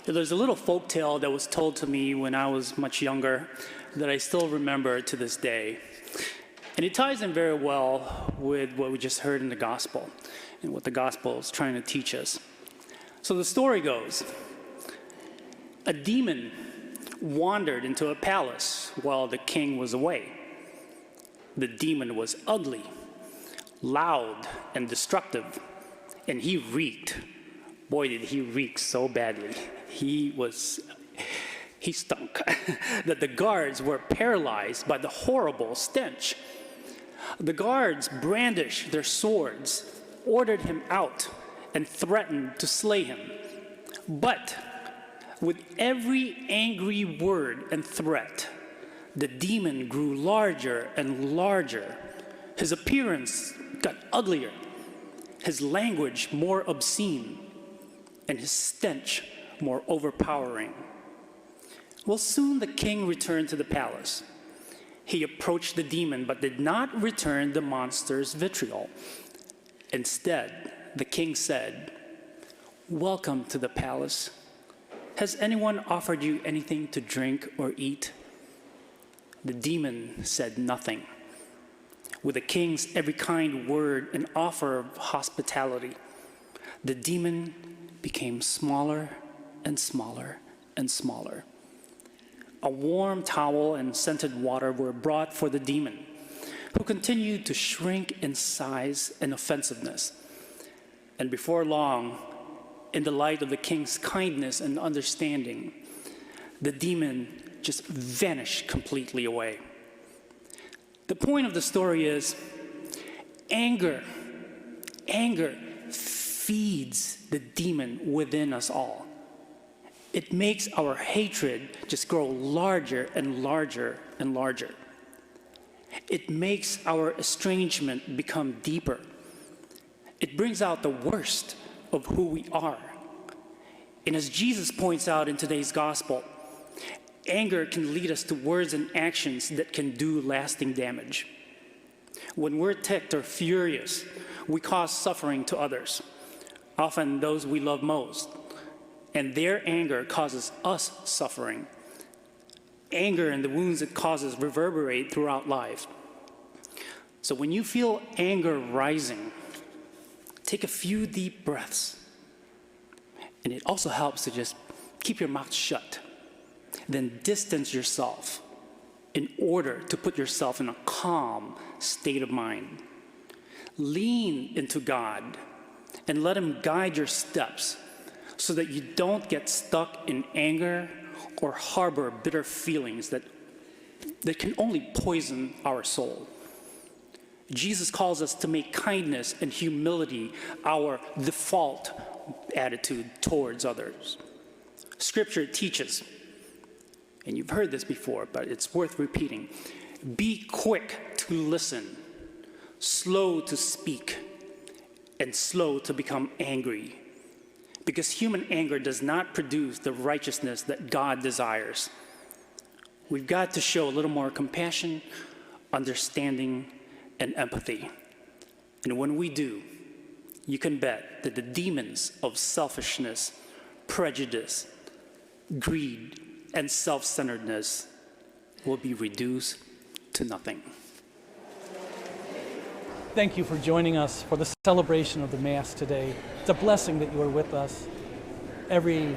There's a little folk tale that was told to me when I was much younger that I still remember to this day. And it ties in very well with what we just heard in the gospel and what the gospel is trying to teach us. So the story goes, a demon wandered into a palace while the king was away. The demon was ugly, loud, and destructive, and he reeked. Boy, did he reek so badly. He stunk. That the guards were paralyzed by the horrible stench. The guards brandished their swords, ordered him out, and threatened to slay him. But with every angry word and threat, the demon grew larger and larger. His appearance got uglier, his language more obscene, and his stench more overpowering. Well, soon the king returned to the palace. He approached the demon, but did not return the monster's vitriol. Instead, the king said, "Welcome to the palace. Has anyone offered you anything to drink or eat?" The demon said nothing. With the king's every kind word and offer of hospitality, the demon became smaller and smaller and smaller. A warm towel and scented water were brought for the demon, who continued to shrink in size and offensiveness. And before long, in the light of the king's kindness and understanding, the demon just vanished completely away. The point of the story is, anger feeds the demon within us all. It makes our hatred just grow larger and larger and larger. It makes our estrangement become deeper. It brings out the worst of who we are. And as Jesus points out in today's gospel, anger can lead us to words and actions that can do lasting damage. When we're ticked or furious, we cause suffering to others, often those we love most, and their anger causes us suffering. Anger and the wounds it causes reverberate throughout life. So when you feel anger rising, take a few deep breaths. And it also helps to just keep your mouth shut. Then distance yourself in order to put yourself in a calm state of mind. Lean into God and let Him guide your steps so that you don't get stuck in anger or harbor bitter feelings that can only poison our soul. Jesus calls us to make kindness and humility our default attitude towards others. Scripture teaches, and you've heard this before, but it's worth repeating, be quick to listen, slow to speak, and slow to become angry. Because human anger does not produce the righteousness that God desires. We've got to show a little more compassion, understanding, and empathy. And when we do, you can bet that the demons of selfishness, prejudice, greed, and self-centeredness will be reduced to nothing. Thank you for joining us for the celebration of the Mass today. It's a blessing that you are with us. Every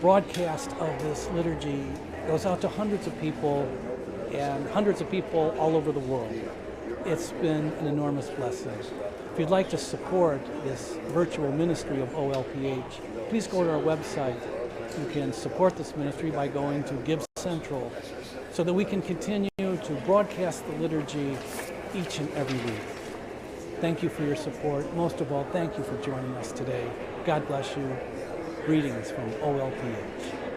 broadcast of this liturgy goes out to hundreds of people and hundreds of people all over the world. It's been an enormous blessing. If you'd like to support this virtual ministry of OLPH, please go to our website. You can support this ministry by going to Give Central so that we can continue to broadcast the liturgy each and every week. Thank you for your support. Most of all, thank you for joining us today. God bless you. Greetings from OLPH.